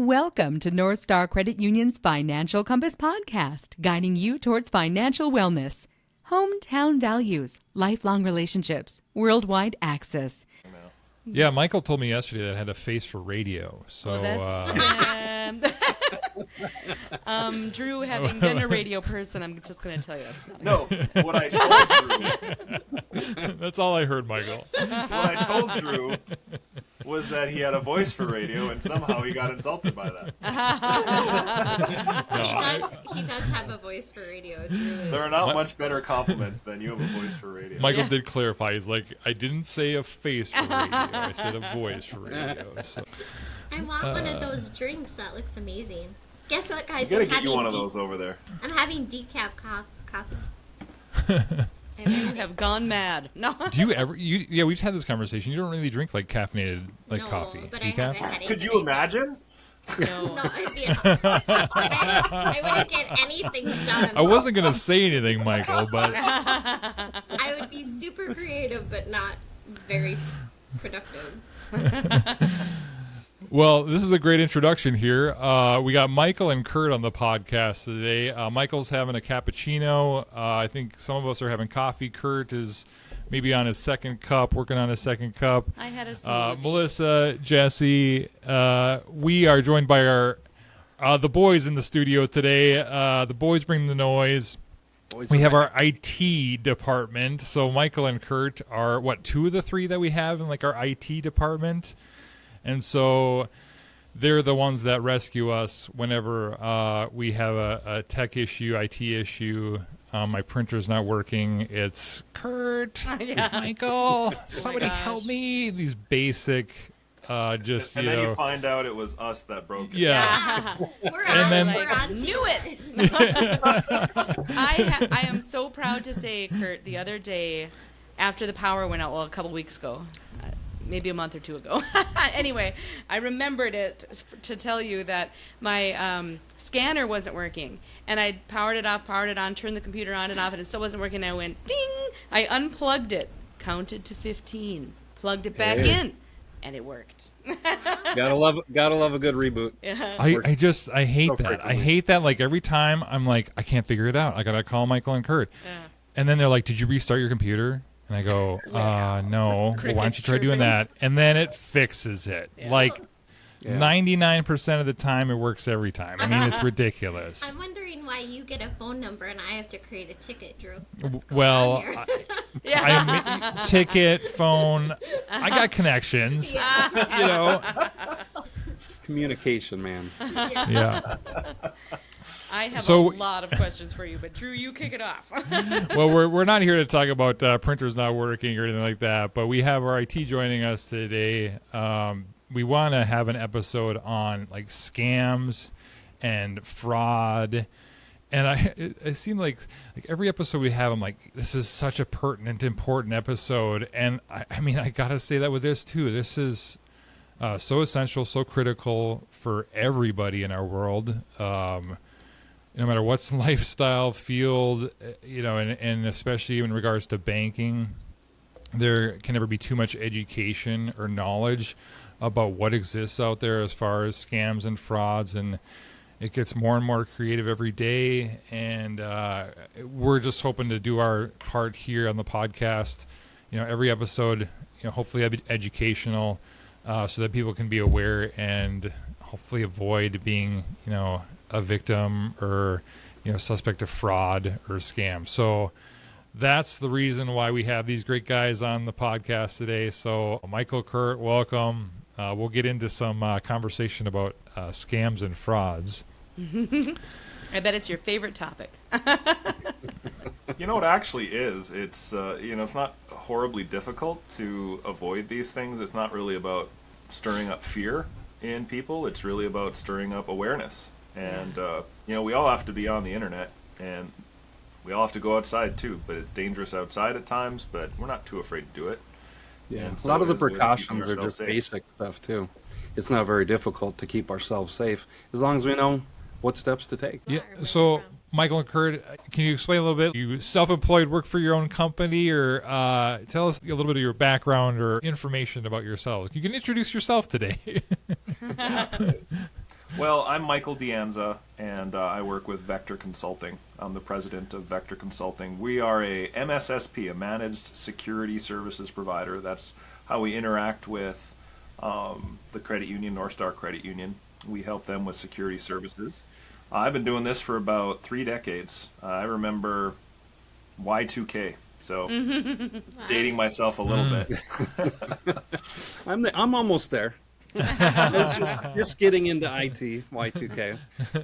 Welcome to North Star Credit Union's Financial Compass podcast, guiding you towards financial wellness. Hometown values, lifelong relationships, worldwide access. Yeah, Michael told me yesterday that I had a face for radio. So, Drew, having been a radio person, I'm just going to tell you that's not. No, what I told Drew. That's all I heard, Michael. What I told Drew was that he had a voice for radio, and somehow he got insulted by that. He does have a voice for radio. Drew is. There are not much better compliments than you have a voice for radio. Michael did clarify. He's like, I didn't say a face for radio. I said a voice for radio. So. I want one of those drinks. That looks amazing. Guess what, guys? You gotta get you one of those over there. I'm having decaf coffee. And you have gone mad. No. Do you ever? Yeah, we've had this conversation. You don't really drink like caffeinated coffee. But Decaf? I have a headache. Could you imagine? No idea. I wouldn't get anything done. I wasn't gonna say anything, Michael, but I would be super creative, but not very productive. Well, this is a great introduction here. We got Michael and Kurt on the podcast today. Michael's having a cappuccino. I think some of us are having coffee. Kurt is maybe on his second cup, working on his second cup. I had a smoothie. Melissa, Jesse, we are joined by the boys in the studio today. The boys bring the noise. We have our IT department. So Michael and Kurt are, two of the three that we have in like our IT department? And so they're the ones that rescue us whenever we have a tech issue, IT issue. My printer's not working. It's Kurt, Michael, somebody help me. These basic, And then you find out it was us that broke it. Yeah. We're on Knew it. I am so proud to say, Kurt, the other day after the power went out, a couple weeks ago, maybe a month or two ago. Anyway, I remembered it to tell you that my scanner wasn't working. And I powered it off, powered it on, turned the computer on and off, and it still wasn't working. And I went, ding! I unplugged it, counted to 15, plugged it back in, and it worked. Gotta love a good reboot. Yeah. I hate that. I hate that. Like every time I'm like, I can't figure it out. I gotta call Michael and Kurt. Yeah. And then they're like, did you restart your computer? And I go, no. Well, why don't you try doing that? And then it fixes it. Yeah. Like 99% of the time, it works every time. I mean, it's ridiculous. I'm wondering why you get a phone number and I have to create a ticket, Drew. Well, ticket, phone. I got connections. You know. Communication, man. Yeah. I have a lot of questions for you, but Drew, you kick it off. Well, we're not here to talk about printers not working or anything like that, but we have our IT joining us today. We want to have an episode on like scams and fraud, and it seemed like every episode we have, I'm like, this is such a pertinent, important episode, and I mean, I gotta say that with this too. This is so essential, so critical for everybody in our world. No matter what's lifestyle, field, and especially in regards to banking, there can never be too much education or knowledge about what exists out there as far as scams and frauds, and it gets more and more creative every day. And we're just hoping to do our part here on the podcast. Every episode, hopefully educational, so that people can be aware and hopefully avoid being, a victim or suspect of fraud or scam. So that's the reason why we have these great guys on the podcast today. So Michael, Kurt, welcome. We'll get into some conversation about scams and frauds. I bet it's your favorite topic. You know, it actually is. It's it's not horribly difficult to avoid these things. It's not really about stirring up fear in people. It's really about stirring up awareness. And, we all have to be on the internet, and we all have to go outside, too. But it's dangerous outside at times, but we're not too afraid to do it. Yeah, and a lot of the is a way of keeping precautions are ourselves just safe. basic stuff, too. It's not very difficult to keep ourselves safe, as long as we know what steps to take. Yeah. So, Michael and Kurt, can you explain a little bit? You self-employed, work for your own company, or tell us a little bit of your background or information about yourselves. You can introduce yourself today. Well, I'm Michael Dianza, and I work with Vector Consulting. I'm the president of Vector Consulting. We are a MSSP, a Managed Security Services Provider. That's how we interact with the credit union, North Star Credit Union. We help them with security services. I've been doing this for about 3 decades. I remember Y2K, so dating myself a little bit. I'm almost there. I was just getting into IT, Y2K.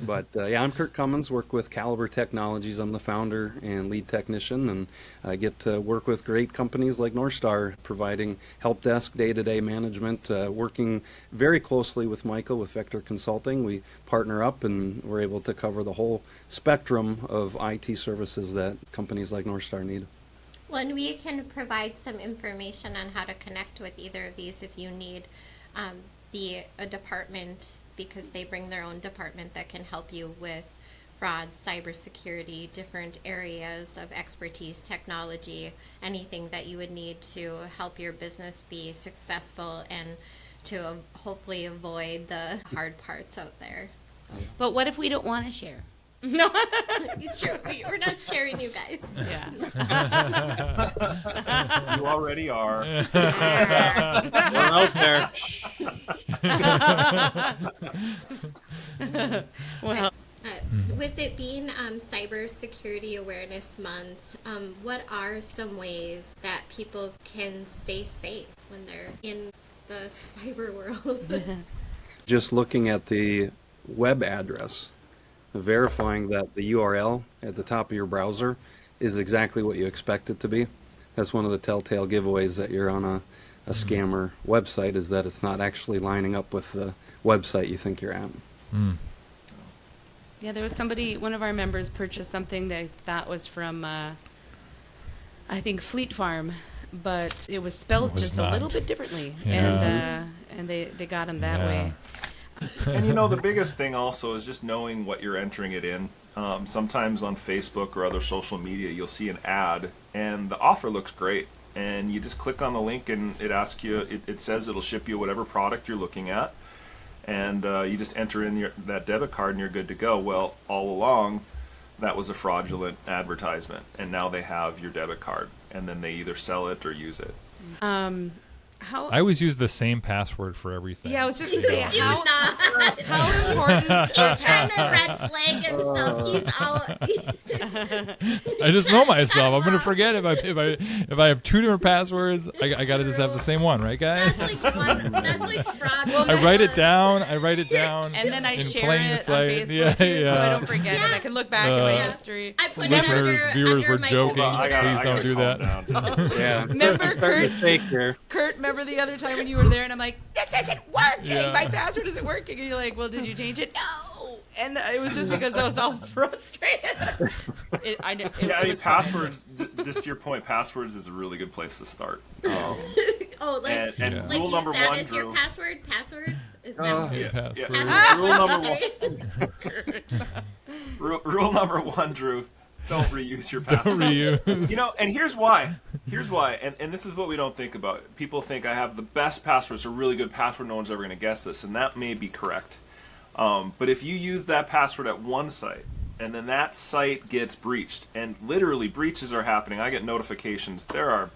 But yeah, I'm Kurt Cummins, work with Caliber Technologies. I'm the founder and lead technician, and I get to work with great companies like North Star, providing help desk, day-to-day management, working very closely with Michael with Vector Consulting. We partner up, and we're able to cover the whole spectrum of IT services that companies like North Star need. Well, and we can provide some information on how to connect with either of these if you need a department, because they bring their own department that can help you with fraud, cybersecurity, different areas of expertise, technology, anything that you would need to help your business be successful and to hopefully avoid the hard parts out there. But what if we don't want to share? No. Sure, we're not sharing you guys. Yeah. You already are. We're out there. Well, With it being Cybersecurity Awareness Month, what are some ways that people can stay safe when they're in the cyber world? Just looking at the web address, verifying that the URL at the top of your browser is exactly what you expect it to be. That's one of the telltale giveaways that you're on a scammer website, is that it's not actually lining up with the website you think you're at. yeah, there was somebody, one of our members purchased something they thought was from, I think, Fleet Farm, but it was spelled just a little bit differently, Yeah. and they got him that way. And you know, the biggest thing also is just knowing what you're entering it in. Sometimes on Facebook or other social media, you'll see an ad and the offer looks great, and you just click on the link and it asks you, it says it'll ship you whatever product you're looking at, and you just enter in that debit card and you're good to go. Well, all along, that was a fraudulent advertisement, and now they have your debit card, and then they either sell it or use it. How? I always use the same password for everything. Yeah, I was just gonna say Do not. how important He's trying to red flag himself. He's out. I just know myself. I'm gonna forget if I have 2 different passwords. I gotta just have the same one, right, guys? That's like fraud. Well, I write it down. and then I in share plain it on sight. Facebook Yeah. so I don't forget, and I can look back at my Yeah. history. I put Listeners, it viewers, under we're my joking. Hold on, I gotta Please don't do calm that. down. Yeah. Remember, Starting Kurt? to shake here. Kurt, remember the other time when you were there, and I'm like, this isn't working. Yeah. My password isn't working, and you're like, well, did you change it? No. And it was just because I was all frustrated. It Yeah, I mean, was passwords, just to your point, passwords is a really good place to start. Oh, like, And like rule use number that one, as your Drew. password? Password? Is that Yeah, Yeah, password. yeah. Rule number one. Kurt. Rule number one, Drew. Don't reuse your Don't password. reuse. You know, and here's why. And this is what we don't think about. People think I have the best password, it's a really good password, no one's ever going to guess this, and that may be correct. But if you use that password at one site, and then that site gets breached, and literally breaches are happening. I get notifications. There are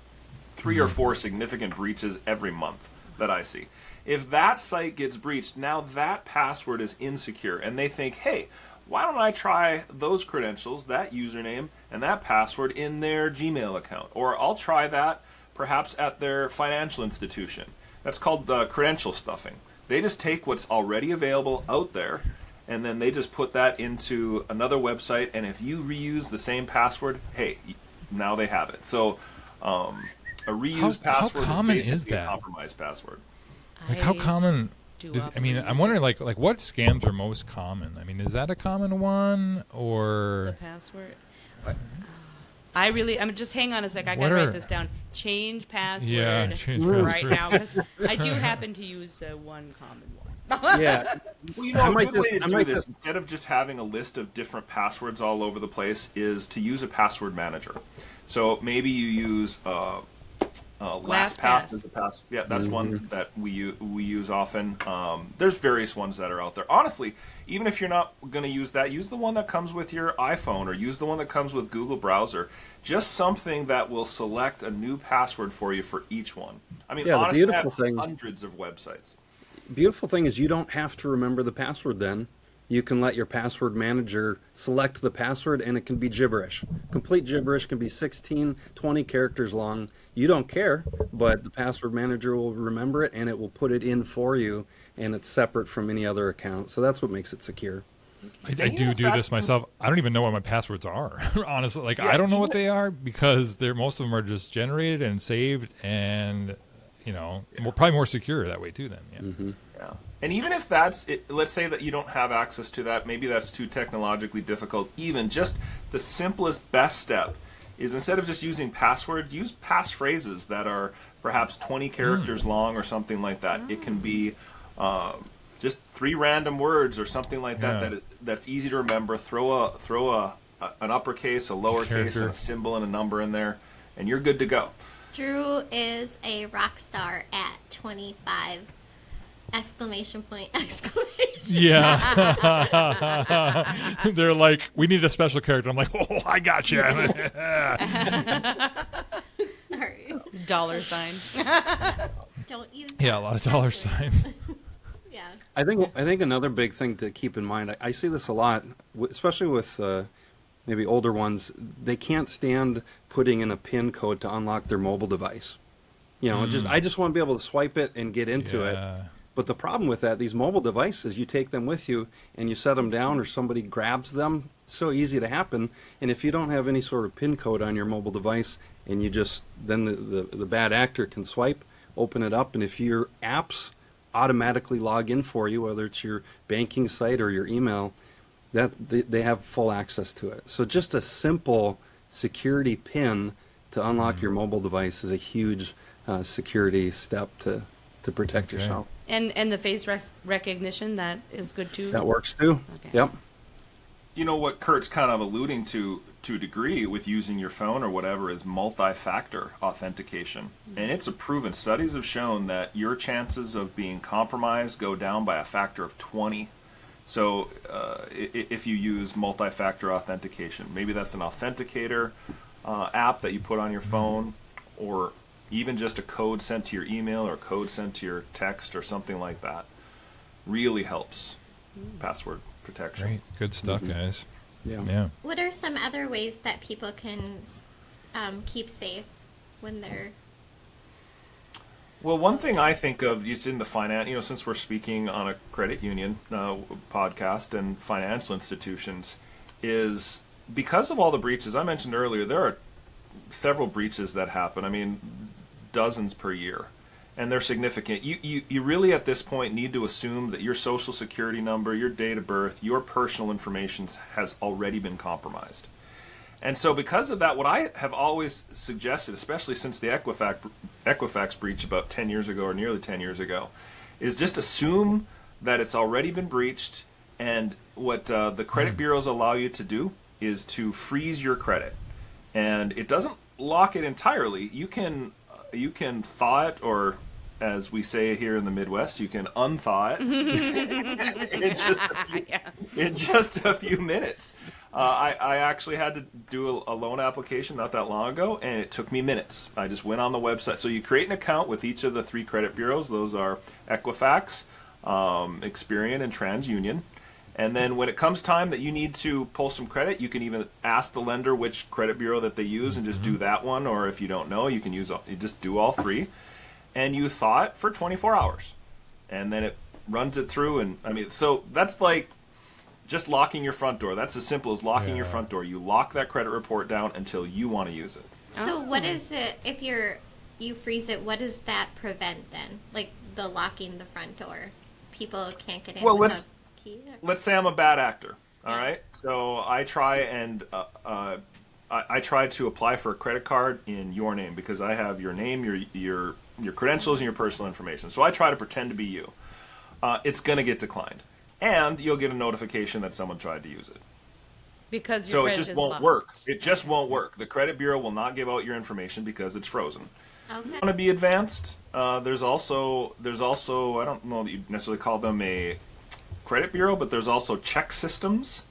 3 or 4 significant breaches every month that I see. If that site gets breached, now that password is insecure, and they think, hey, why don't I try those credentials, that username, and that password in their Gmail account? Or I'll try that perhaps at their financial institution. That's called credential stuffing. They just take what's already available out there, and then they just put that into another website, and if you reuse the same password, hey, now they have it. So a reused How password common is is basically that? a compromised password. Like, how common? do I mean, I'm wondering, like what scams are most common? I mean, is that a common one, the or password. I'm just hang on a sec. I What gotta are- write this down. Change password change right password. now, because I do happen to use one common one. Yeah. Well, you know, I a might good way just- to I do might this, just- instead of just having a list of different passwords all over the place, is to use a password manager. So maybe you use LastPass is a pass. Yeah, that's one that we use often. There's various ones that are out there. Honestly, even if you're not going to use that, use the one that comes with your iPhone or use the one that comes with Google Browser. Just something that will select a new password for you for each one. I mean, Yeah, the honestly, I beautiful have thing- hundreds of websites. Beautiful thing is you don't have to remember the password then. You can let your password manager select the password and it can be gibberish. Complete gibberish can be 16, 20 characters long. You don't care, but the password manager will remember it and it will put it in for you and it's separate from any other account. So that's what makes it secure. I do this myself. I don't even know what my passwords are. Honestly, like I don't know what they are because most of them are just generated and saved, and probably more secure that way too. Then, yeah. Yeah. And even if that's it, let's say that you don't have access to that, maybe that's too technologically difficult. Even just the simplest, best step is instead of just using passwords, use passphrases that are perhaps 20 characters long or something like that. It can be just 3 random words or something like that. That's easy to remember. Throw an uppercase, a lowercase, and a symbol and a number in there, and you're good to go. Drew is a rock star at 25! Exclamation. Yeah. They're like, we need a special character. I'm like, oh, I got you. Dollar sign. Don't use Yeah, a lot of dollar signs. Yeah. I think another big thing to keep in mind, I see this a lot, especially with maybe older ones. They can't stand putting in a PIN code to unlock their mobile device. I just want to be able to swipe it and get into it. But the problem with that, these mobile devices, you take them with you and you set them down or somebody grabs them. It's so easy to happen. And if you don't have any sort of PIN code on your mobile device and then the bad actor can swipe, open it up, and if your apps automatically log in for you, whether it's your banking site or your email, that they have full access to it. So just a simple security PIN to unlock your mobile device is a huge security step to protect yourself. And the face recognition, that is good too? That works too. Okay. Yep. You know what Kurt's kind of alluding to a degree with using your phone or whatever is multi-factor authentication. And it's a proven. Studies have shown that your chances of being compromised go down by a factor of 20. So if you use multi-factor authentication, maybe that's an authenticator app that you put on your phone, or even just a code sent to your email or code sent to your text or something like that, really helps password protection. Great. Good stuff, guys. Yeah. What are some other ways that people can keep safe when they're... Well, one thing I think of is in the finance, since we're speaking on a credit union podcast and financial institutions, is because of all the breaches I mentioned earlier, there are several breaches that happen. I mean, dozens per year, and they're significant. You really at this point need to assume that your social security number, your date of birth, your personal information has already been compromised. And so because of that, what I have always suggested, especially since the Equifax breach about 10 years ago or nearly 10 years ago, is just assume that it's already been breached, and what the credit bureaus allow you to do is to freeze your credit. And it doesn't lock it entirely. You can thaw it, or as we say here in the Midwest, you can unthaw it in just a few minutes. I actually had to do a loan application not that long ago, and it took me minutes. I just went on the website. So you create an account with each of the 3 credit bureaus. Those are Equifax, Experian, and TransUnion. And then when it comes time that you need to pull some credit, you can even ask the lender which credit bureau that they use and just do that one. Or if you don't know, you can you just do all 3. And you thaw it for 24 hours. And then it runs it through. And I mean, so that's like just locking your front door. That's as simple as locking your front door. You lock that credit report down until you want to use it. So what is it, if you freeze it, what does that prevent then? Like the locking the front door? People can't get in without key? Let's say I'm a bad actor. All right. So I try and I try to apply for a credit card in your name because I have your name, your credentials, and your personal information. So I try to pretend to be you. It's going to get declined, and you'll get a notification that someone tried to use it. Because your so it credit just is won't locked. work. It just won't work. The credit bureau will not give out your information because it's frozen. Okay. Want to be advanced. There's also I don't know that you'd necessarily call them a credit bureau, but there's also check systems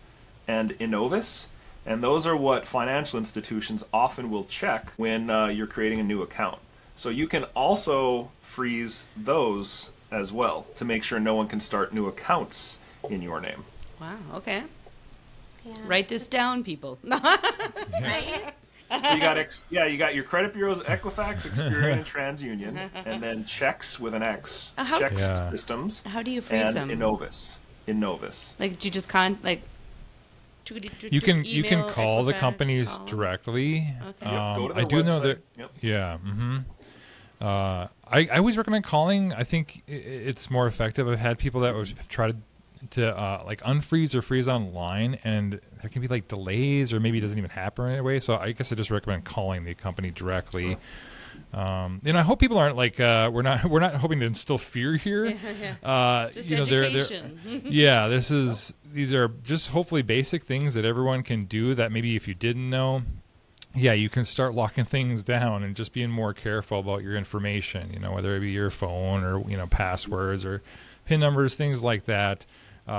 and Innovis, and those are what financial institutions often will check when you're creating a new account. So you can also freeze those as well to make sure no one can start new accounts in your name. Wow. Okay. Yeah. Write this down, people. Right? You got your credit bureaus, Equifax, Experian, and TransUnion, and then checks with an X, How- checks Yeah. systems, How do you freeze and them? Innovis. Like, do you just You can email call the Equifax, companies call- directly. Okay. Go to I their do know website. that. Yep. Yeah. I always recommend calling. I think it's more effective. I've had people that have tried to like unfreeze or freeze online, and there can be like delays, or maybe it doesn't even happen right away. So I guess I just recommend calling the company directly. I hope people aren't like we're not hoping to instill fear here. Just they're education. yeah, these are just hopefully basic things that everyone can do that maybe if you didn't know, yeah, you can start locking things down and just being more careful about your information, whether it be your phone or, passwords or PIN numbers, things like that.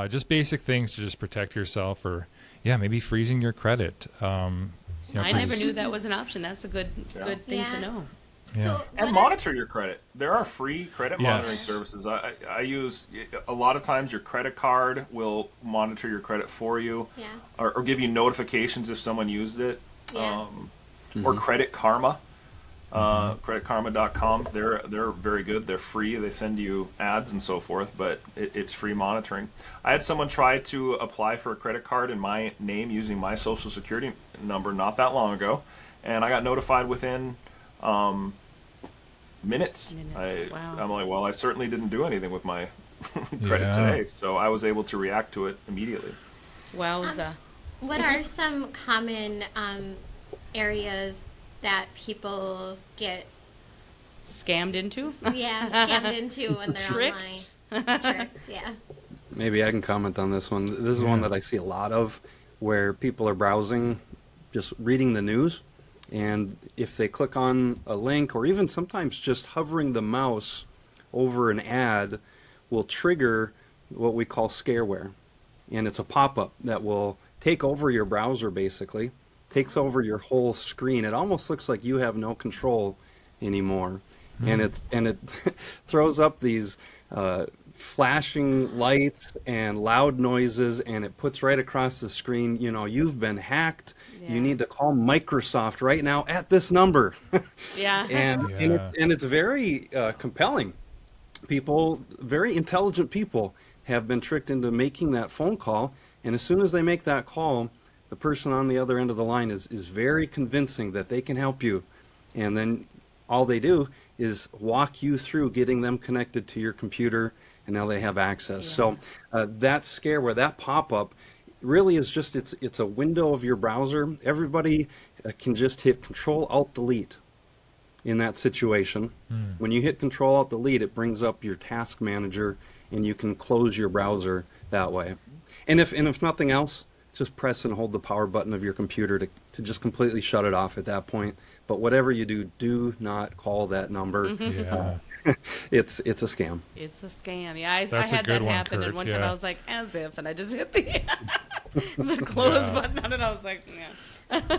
Just basic things to just protect yourself, or, yeah, maybe freezing your credit. I 'cause never knew that was an option. That's a good thing Yeah. to know. Yeah. So And what monitor your credit. There are free credit monitoring Yes. services. I use a lot of times your credit card will monitor your credit for you, Yeah. or give you notifications if someone used it. Yeah. Or Credit Karma, creditkarma.com. They're very good. They're free. They send you ads and so forth, but it's free monitoring. I had someone try to apply for a credit card in my name using my social security number not that long ago, and I got notified within minutes. Wow. I'm like, well, I certainly didn't do anything with my credit Yeah. today, so I was able to react to it immediately. Wowza. What are some common areas that people get Scammed into? scammed into when they're Tricked? online? Tricked, yeah. Maybe I can comment on this one. This is one that I see a lot of, where people are browsing, just reading the news, and if they click on a link, or even sometimes just hovering the mouse over an ad, will trigger what we call scareware. And it's a pop-up that will take over your browser, basically, takes over your whole screen. It almost looks like you have no control anymore. And it throws up these flashing lights and loud noises, and it puts right across the screen, you've been hacked. Yeah. You need to call Microsoft right now at this number. Yeah. And it's very compelling. People, very intelligent people, have been tricked into making that phone call, and as soon as they make that call, the person on the other end of the line is very convincing that they can help you, and then all they do is walk you through getting them connected to your computer, and now they have access. Yeah. So that scareware, that pop-up, really is just it's a window of your browser. Everybody can just hit Control-Alt-Delete in that situation. When you hit Control-Alt-Delete, it brings up your task manager, and you can close your browser that way. And if nothing else, just press and hold the power button of your computer to just completely shut it off at that point. But whatever you do, do not call that number. Yeah. It's a scam. It's a scam. Yeah, I That's a had good that one, happen, Kurt, and one time yeah. I was like, as if, and I just hit the the close Yeah. button on it. I was like, yeah.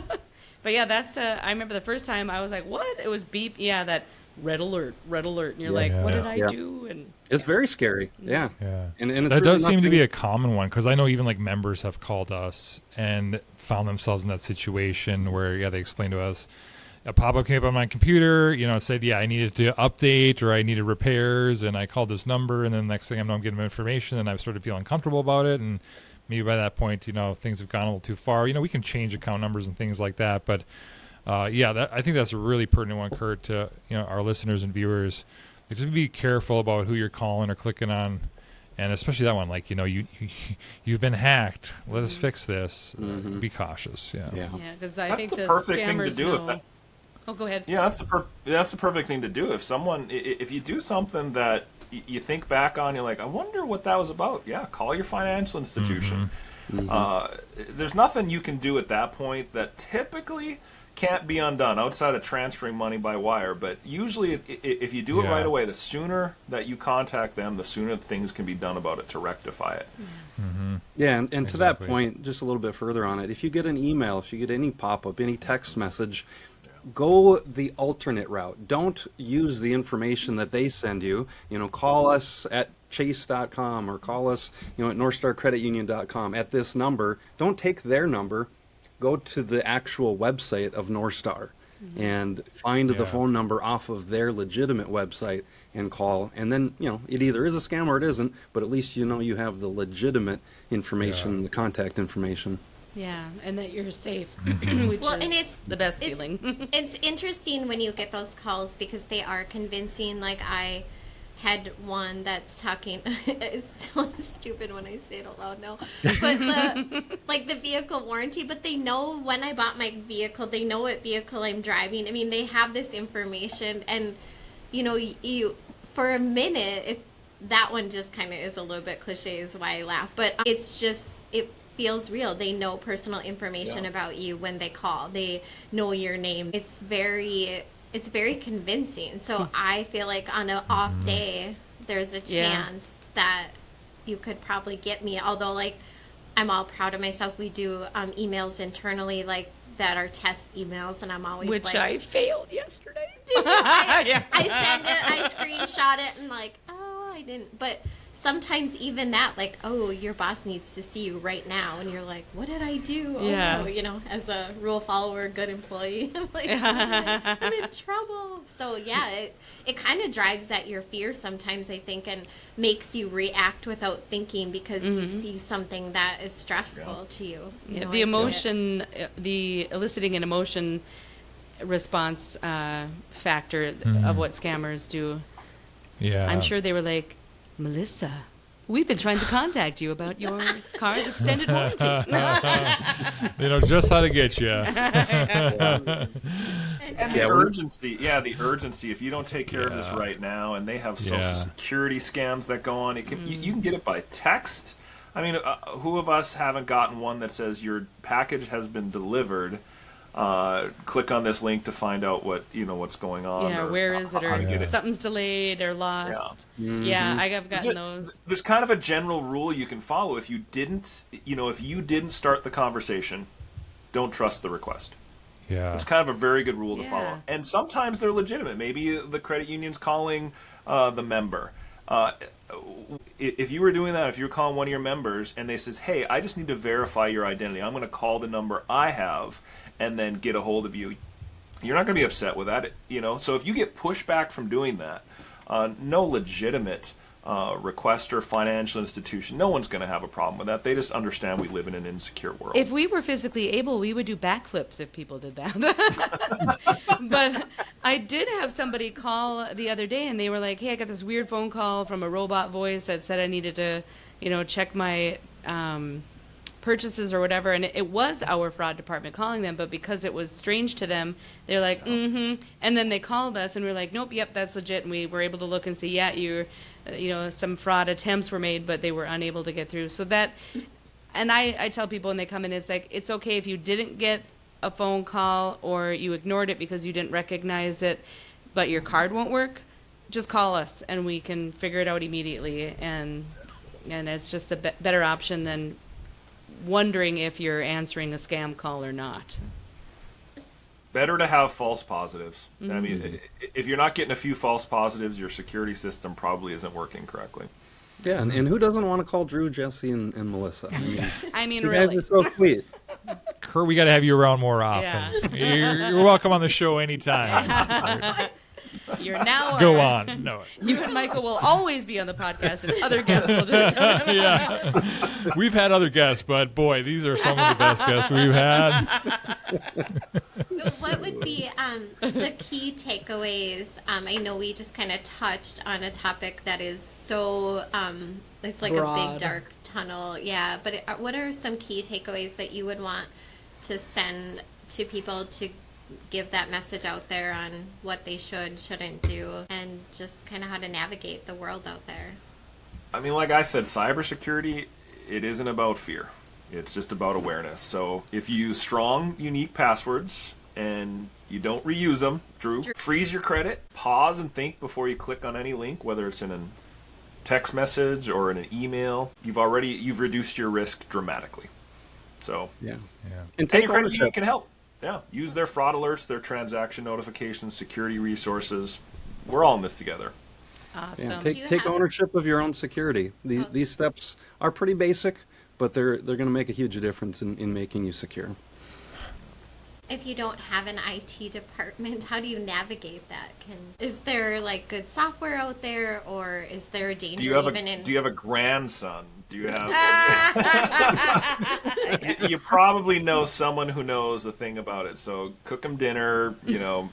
But yeah, that's. I remember the first time I was like, what? It was beep. Yeah, that red alert, and you're like, what did I Yeah. do? And It's very scary. Yeah. Yeah. And it's that really does seem to be nothing- a common one, because I know even like members have called us and found themselves in that situation where, yeah, they explained to us, a pop-up came up on my computer, it said, yeah, I needed to update or I needed repairs, and I called this number, and then the next thing I know, I'm getting information, and I started feeling uncomfortable about it, and maybe by that point, things have gone a little too far. We can change account numbers and things like that, but I think that's a really pertinent one, Kurt, to our listeners and viewers. Like, just be careful about who you're calling or clicking on, and especially that one. Like, you've been hacked. Let us fix this. Be cautious. Yeah. Yeah. yeah, because I That's think the the perfect thing to scammers do know. if that- Oh, go ahead. Yeah, that's the perfect thing to do. If you do something that you think back on, you're like, I wonder what that was about. Yeah, call your financial institution. There's nothing you can do at that point that typically can't be undone outside of transferring money by wire. But usually, if you do it Yeah. right away, the sooner that you contact them, the sooner things can be done about it to rectify it. Yeah, and to that Exactly. point, just a little bit further on it, if you get an email, if you get any pop-up, any text message, go the alternate route. Don't use the information that they send you. Call us at chase.com or call us, at northstarcreditunion.com at this number. Don't take their number. Go to the actual website of Northstar and find the Yeah. phone number off of their legitimate website and call. And then, it either is a scam or it isn't, but at least you have the legitimate information, Yeah. the contact information. Yeah, and that you're safe, Mm-hmm. which Well, is and it's the best it's- feeling. It's interesting when you get those calls because they are convincing. Like I had one that's talking. It's so stupid when I say it out loud now. But the vehicle warranty. But they know when I bought my vehicle. They know what vehicle I'm driving. I mean, they have this information, and you for a minute. That one just kind of is a little bit cliche, is why I laugh. But it's just it feels real. They know personal information about you when they call. They know your name. It's very convincing. So I feel like on an off day, there's a chance that you could probably get me. Although, I'm all proud of myself. We do emails internally, that are test emails, and I'm always Which I failed yesterday. Did you? I send it, I screenshot it, and I didn't. But sometimes even that, your boss needs to see you right now, and you're like, what did I do? Yeah. As a rule follower, good employee, I'm in trouble. So yeah, it kind of drives at your fear sometimes, I think, and makes you react without thinking because you see something that is stressful to you. Yeah, No the idea. emotion, the eliciting an emotion response factor of what scammers do. Yeah. I'm sure they were like, Melissa, we've been trying to contact you about your car's extended warranty. They know just how to get you. And the urgency, the urgency. If you don't take care of this Yeah. right now, and they have social Yeah. security scams that go on, you can get it by text. I mean, who of us haven't gotten one that says your package has been delivered? Click on this link to find out what's going on. Yeah, or where is it? how to get Or it. something's delayed or lost. Yeah, I've gotten those. There's kind of a general rule you can follow. If you didn't start the conversation, don't trust the request. Yeah. It's kind of a very good rule to Yeah. follow. And sometimes they're legitimate. Maybe the credit union's calling the member. If you were doing that, if you were calling one of your members and they says, hey, I just need to verify your identity. I'm going to call the number I have and then get a hold of you. You're not going to be upset with that, So if you get pushback from doing that, no legitimate requester, financial institution, no one's going to have a problem with that. They just understand we live in an insecure world. If we were physically able, we would do backflips if people did that. But I did have somebody call the other day, and they were like, hey, I got this weird phone call from a robot voice that said I needed to, check my purchases or whatever. And it was our fraud department calling them, but because it was strange to them, they're like, mm-hmm. And then they called us, and we were like, nope, yep, that's legit. And we were able to look and see, yeah, some fraud attempts were made, but they were unable to get through. So that, and I tell people when they come in, it's like, it's okay if you didn't get a phone call or you ignored it because you didn't recognize it, but your card won't work, just call us and we can figure it out immediately. And it's just a better option than wondering if you're answering a scam call or not. Better to have false positives. I mean, if you're not getting a few false positives, your security system probably isn't working correctly. Yeah, and who doesn't want to call Drew, Jesse, and Melissa? I mean, You guys really. are so sweet. Kurt, we got to have you around more often. You're welcome on the show anytime. You're now Go our- on. No. You and Michael will always be on the podcast, and other guests will just come in. Yeah. We've had other guests, but boy, these are some of the best guests we've had. So what would be the key takeaways? I know we just kind of touched on a topic that is so, it's like a Broad. big dark tunnel. Yeah, but what are some key takeaways that you would want to send to people to give that message out there on what they shouldn't do, and just kind of how to navigate the world out there? I mean, like I said, cybersecurity, it isn't about fear. It's just about awareness. So if you use strong, unique passwords, and you don't reuse them, Drew, freeze your credit, pause and think before you click on any link, whether it's in a text message or in an email. You've reduced your risk dramatically. So Yeah. and And take your credit union ownership. can help. Yeah, use their fraud alerts, their transaction notifications, security resources. We're all in this together. Awesome. Yeah, Do you take have- ownership of your own security. These steps are pretty basic, but they're going to make a huge difference in making you secure. If you don't have an IT department, how do you navigate that? Is there like good software out there, or is there a danger Do you have even in? a grandson? Do you have? You probably know someone who knows a thing about it. So cook them dinner.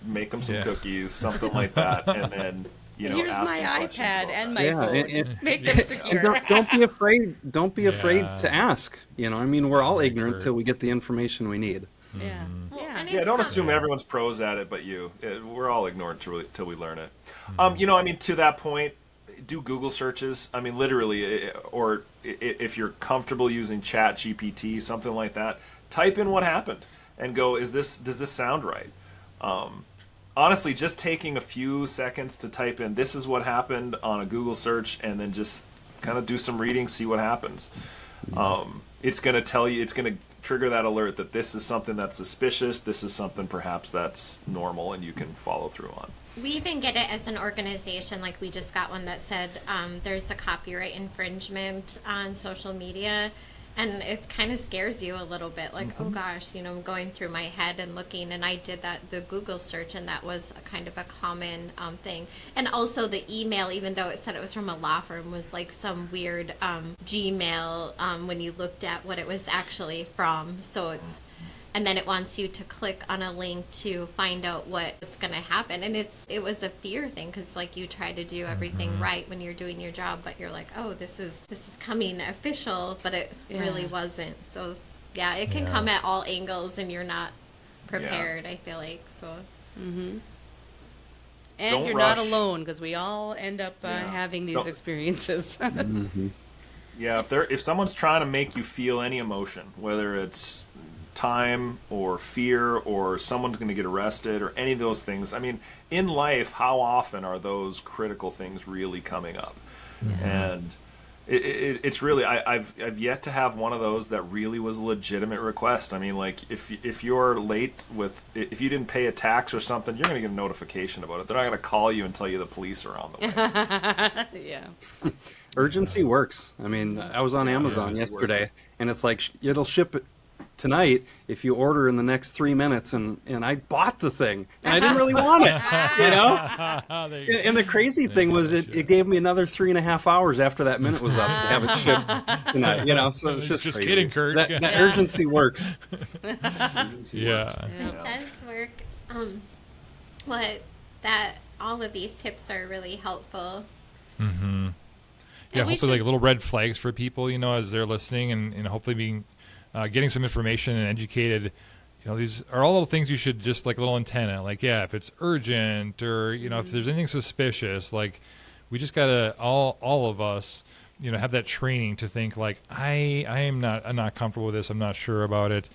Make them some Yeah. cookies, something like that, and then Here's ask my some questions iPad about and that. my Yeah, phone. and- Make them And secure. don't be afraid. Don't be afraid Yeah. to ask. I mean, we're all ignorant Kurt. till we get the information we need. Yeah. Well, Yeah. and Yeah, it's don't not- assume everyone's pros at it, but you. We're all ignorant till we learn it. I mean, to that point, do Google searches. I mean, literally, or if you're comfortable using Chat GPT, something like that, type in what happened and go, does this sound right? Honestly, just taking a few seconds to type in, this is what happened on a Google search, and then just kind of do some reading, see what happens. It's going to tell you, it's going to trigger that alert that this is something that's suspicious, this is something perhaps that's normal, and you can follow through on. We even get it as an organization. Like we just got one that said there's a copyright infringement on social media, and it kind of scares you a little bit. Like, oh gosh, I'm going through my head and looking, and I did the Google search, and that was a kind of a common thing. And also the email, even though it said it was from a law firm, was like some weird Gmail when you looked at what it was actually from. So it's. And then it wants you to click on a link to find out what's going to happen. And it was a fear thing, because like you try to do everything right when you're doing your job, but you're like, oh, this is coming official, but it really wasn't. So yeah, it can come at all angles, and you're not prepared. I feel like so. And Don't you're not rush. alone, because we all end up having these Don't- experiences. Yeah, if someone's trying to make you feel any emotion, whether it's time or fear or someone's going to get arrested or any of those things, I mean, in life, how often are those critical things really coming up? And it's really, I've yet to have one of those that really was a legitimate request. I mean, like if you're late if you didn't pay a tax or something, you're going to get a notification about it. They're not going to call you and tell you the police are on the way. Yeah. Urgency works. I mean, I was on Amazon urgency yesterday, works. and it's like it'll ship it tonight if you order in the next 3 minutes, and I bought the thing, and I didn't really want it, There you go. And the crazy thing was it gave me another 3.5 hours after that minute was up to have it shipped tonight, so it's just Just crazy. kidding, Kurt. That urgency works. Urgency Yeah. works. It does work. All of these tips are really helpful. Yeah, we hopefully like should- little red flags for people, as they're listening, and hopefully being getting some information and educated. These are all little things you should just like a little antenna. Like, yeah, if it's urgent or if there's anything suspicious, like we just gotta all of us, have that training to think like I'm not comfortable with this. I'm not sure about it,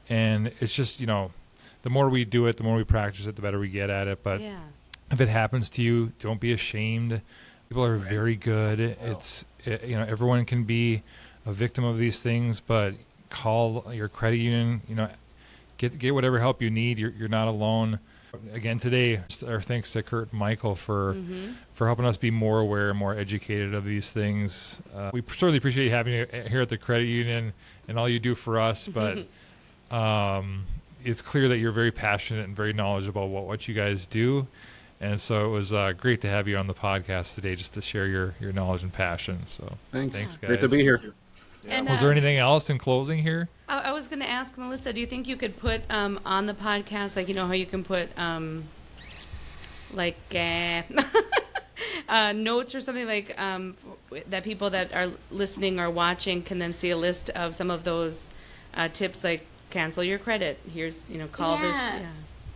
and it's just the more we do it, the more we practice it, the better we get at it. But Yeah. if it happens to you, don't be ashamed. People are very good. It's everyone can be a victim of these things, but call your credit union. Get whatever help you need. You're not alone. Again today, our thanks to Kurt and Michael for helping us be more aware and more educated of these things. We certainly appreciate having you here at the credit union and all you do for us. But it's clear that you're very passionate and very knowledgeable about what you guys do. And so it was great to have you on the podcast today, just to share your knowledge and passion. So thanks, guys. Great to be here. And, Was there anything else in closing here? I was going to ask Melissa, do you think you could put on the podcast, like, how you can put notes or something like that people that are listening or watching can then see a list of some of those tips, like cancel your credit. Here's, call this. Yeah. Yeah.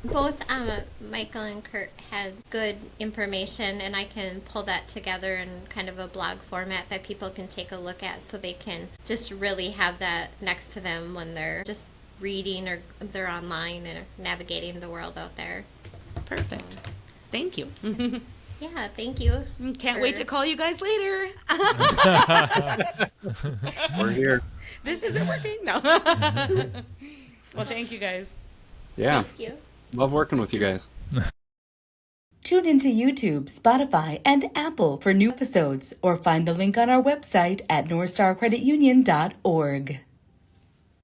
Both Michael and Kurt had good information, and I can pull that together in kind of a blog format that people can take a look at, so they can just really have that next to them when they're just reading or they're online and navigating the world out there. Perfect. Thank you. Yeah, thank you. Can't wait to call you guys later. We're here. This isn't working. No. Well, thank you guys. Yeah. Thank you. Love working with you guys. Tune into YouTube, Spotify, and Apple for new episodes, or find the link on our website at northstarcreditunion.org.